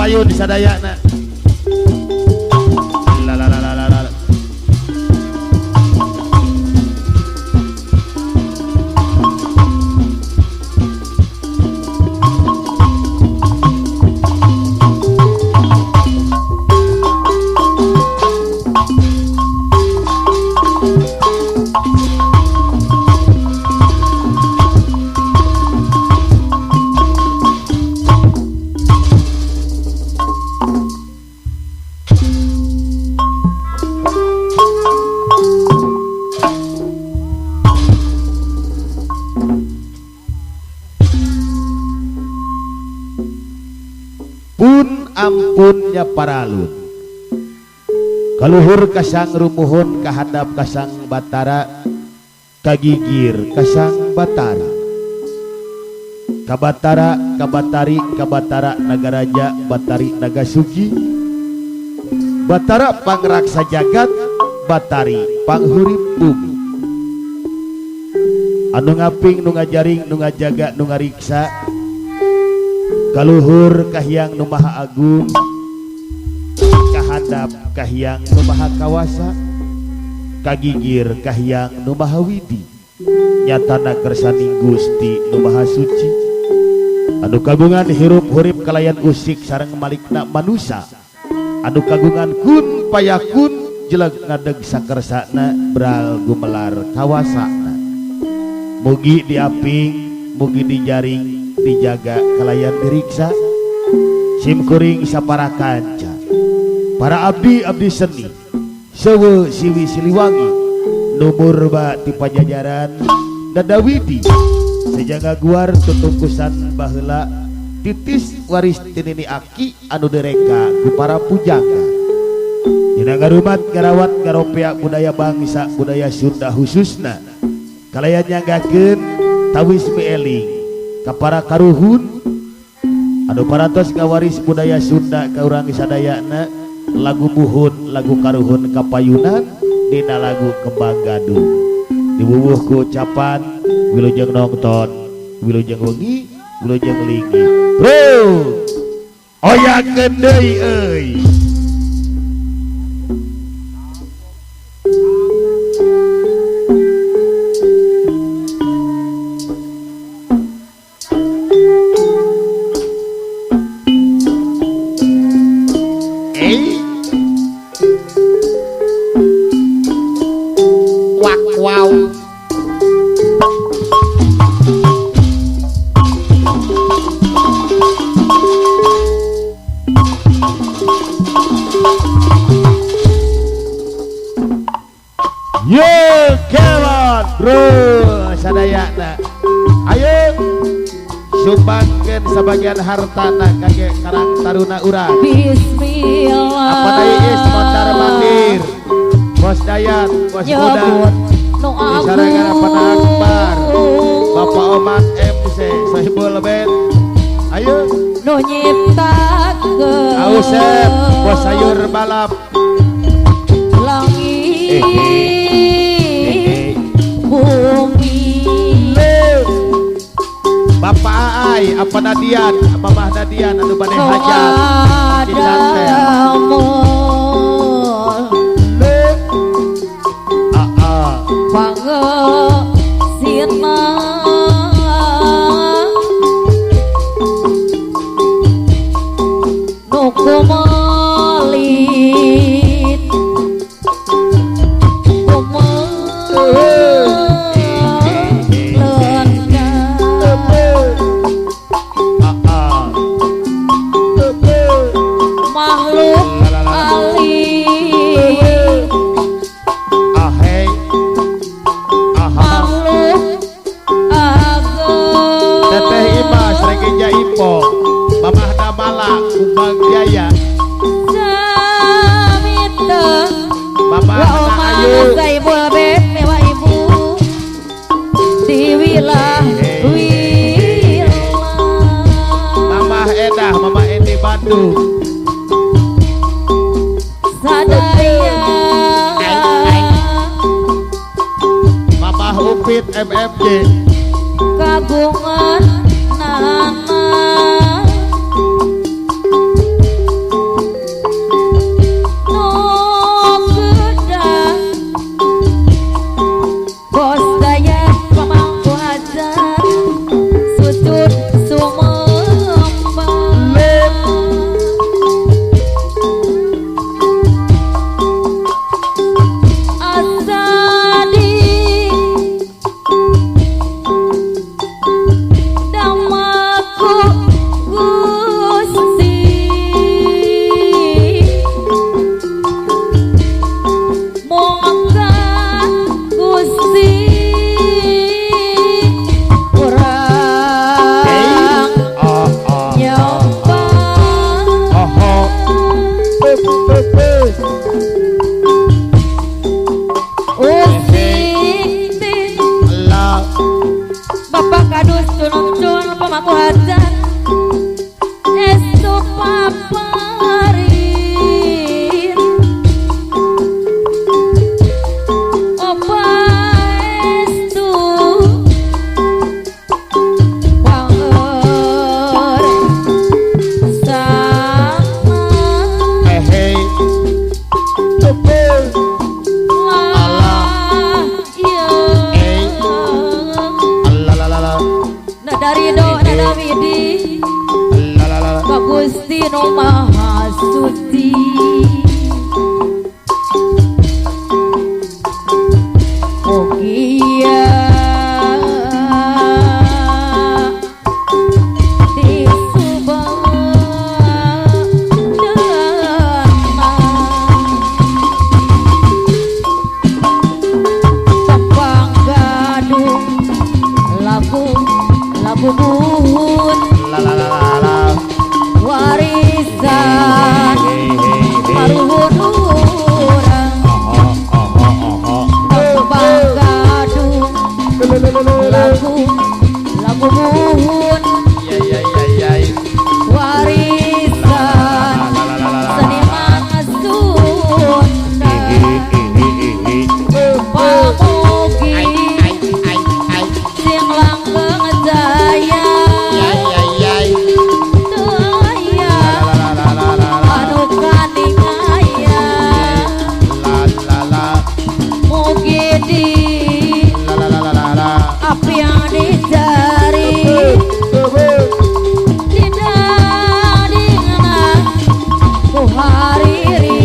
payun sadayana. Pun ampunnya paralun kaluhur kasang rumuhun kahadap kasang batara kagigir kasang batara kabatara kabatari kabatara nagaraja batari nagasugi batara pangraksa jagat batari panghurip bumi anu ngaping nu ngajaring nu ngajaga nu ngariksa kaluhur kahyang nu maha agung kahadap kahyang nu maha kawasa kagigir kahyang nu maha widi nyatana kersaning Gusti nu maha suci anu kagungan hirup hurip kalayan usik sareng malikna manusia anu kagungan kun payakun jelag ngadeg sakersana beral gumelar kawasana mugi diaping mugi dijaring dijaga kalayan diriksa simkuring sapara kanca para abdi seni sewe siwi siliwangi numurba ti pajajaran dadawidi sejaga guar tutungkusan baheula titis waris tinini aki anu dereka ku para pujangga dina ngarumat ngarawat ngaropea budaya bangsa budaya Sunda khususna kalayan nyanggakeun tawis meeling para karuhun anu parantos kawaris budaya Sunda ka urang sadayana lagu muhun lagu karuhun kapayunan dina lagu kembang gadung diwuwuh ku ucapan wilujeng nongton wilujeng wengi wilujeng lingi bro oyakeun deui euy sumbangkeun sabagian hartana kage karang taruna urang bismillah apa daya is mondar mandir bos dayat bos muda disarangan apa akbar bapak oman MC sahibul bed ayo nu nyiptakeun ausep bos sayur balap langit bumi Bapak Aai, apa Nadian, Mamah Nadian, anu bade hajat, Pangesina nuku melit Mamah Damala Kumbang Jaya Samita Mamah Ayu Saibul Beb Mewa Ibu Diwilah Mamah Edah Mamah Edi Bandung Sadaya Mamah Upit MFJ kagungan nana Usik Allah Bapak kadus cun pemaku hajan esok paparin opa estu wanger sama hei lah iya Allah dari do nada widi Kak Gusti Nu Maha Suci Mugia di Tembang gadung lagu buhun warisan maruhun urang tembang gadung lagu buhun warisan seniman Sunda pamugi sing langgeng jaya daya anu kaningaya mugi di api yang dicari tidak dengan ku hari